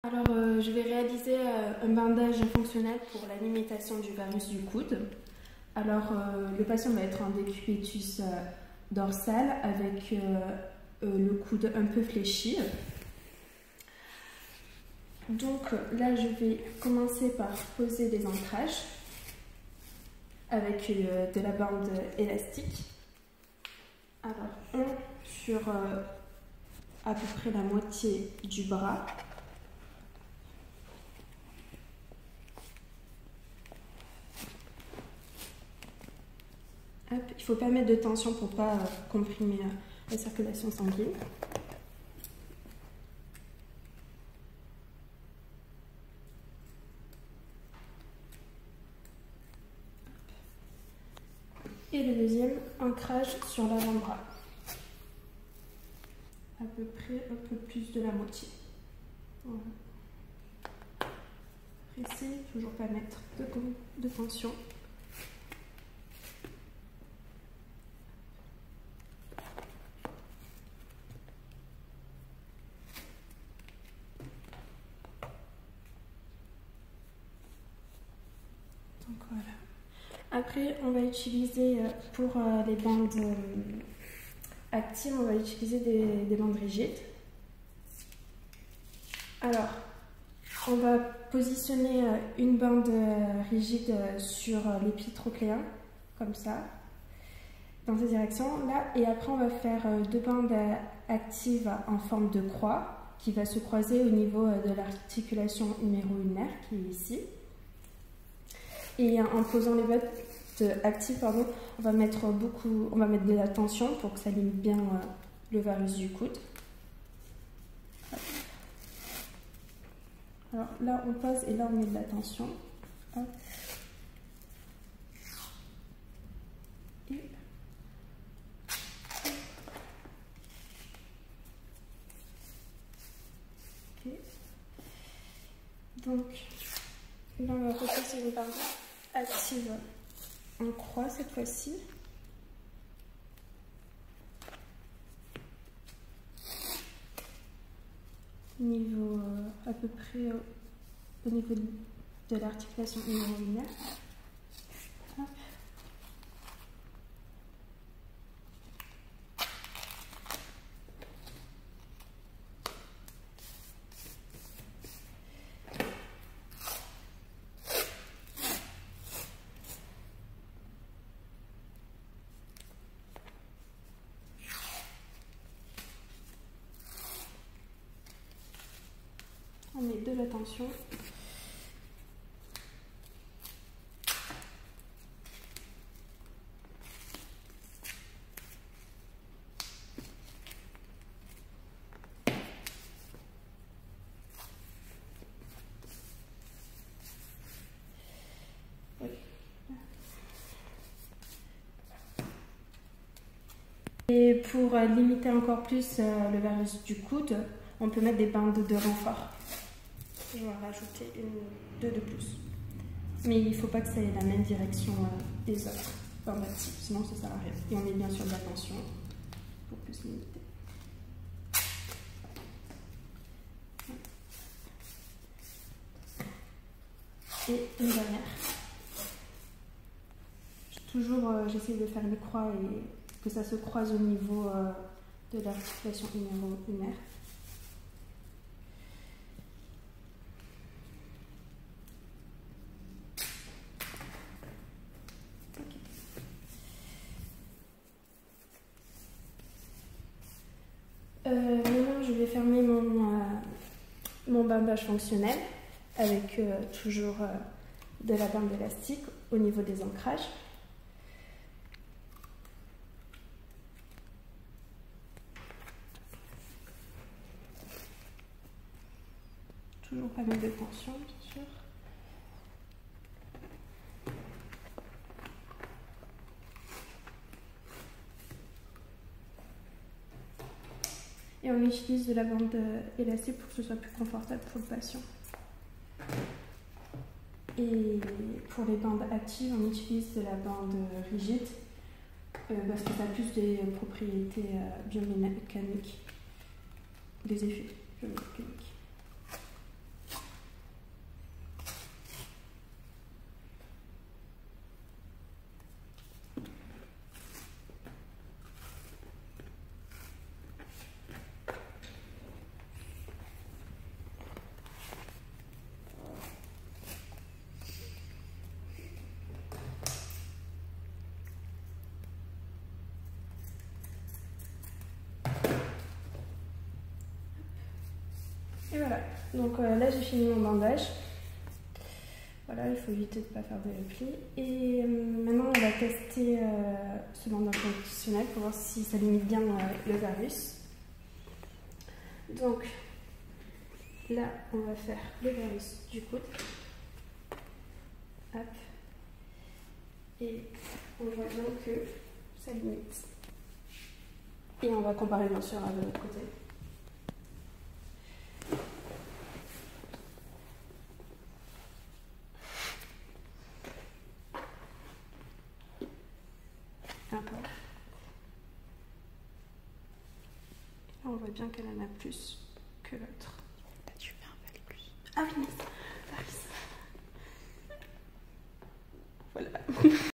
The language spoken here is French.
Alors, je vais réaliser un bandage fonctionnel pour la limitation du varus du coude. Alors, le patient va être en décubitus dorsal avec le coude un peu fléchi. Donc là, je vais commencer par poser les ancrages avec de la bande élastique. Alors, un sur à peu près la moitié du bras. Hop, il ne faut pas mettre de tension pour ne pas comprimer la circulation sanguine. Et le deuxième, ancrage sur l'avant-bras. À peu près un peu plus de la moitié. Voilà. Pressez, toujours pas mettre de tension. Donc voilà. Après, on va utiliser pour les bandes actives, on va utiliser des bandes rigides. Alors, on va positionner une bande rigide sur l'épi trochléen, comme ça, dans cette direction-là. Et après, on va faire deux bandes actives en forme de croix, qui va se croiser au niveau de l'articulation huméro-ulnaire, qui est ici. Et en posant les bottes actives, on va mettre de la tension pour que ça limite bien le varus du coude. Alors là, on pose et là, on met de la tension. Hop. Et... Ok. Donc, là, on va repasser une barre active en croix cette fois-ci. Niveau à peu près au niveau de l'articulation huméro-ulnaire. On met de la tension. Et pour limiter encore plus le varus du coude, on peut mettre des bandes de renfort. Je vais en rajouter deux de plus. Mais il ne faut pas que ça ait la même direction des autres bandes actives, sinon ça ne sert à rien. Et on met bien sûr de la tension pour plus limiter. Et une dernière. Toujours, j'essaie de faire les croix et que ça se croise au niveau de l'articulation huméro-ulnaire. Maintenant, je vais fermer mon bandage fonctionnel avec toujours de la bande élastique au niveau des ancrages. Toujours pas mal de tension, bien sûr. Et on utilise de la bande élastique pour que ce soit plus confortable pour le patient. Et pour les bandes actives, on utilise de la bande rigide parce que ça a plus des propriétés biomécaniques, des effets biomécaniques. Donc là j'ai fini mon bandage. Voilà, il faut éviter de ne pas faire de plis. Et maintenant on va tester ce bandage fonctionnel pour voir si ça limite bien le varus. Donc là on va faire le varus du coude. Hop. Et on voit bien que ça limite. Et on va comparer bien sûr de l'autre côté. On voit bien qu'elle en a plus que l'autre.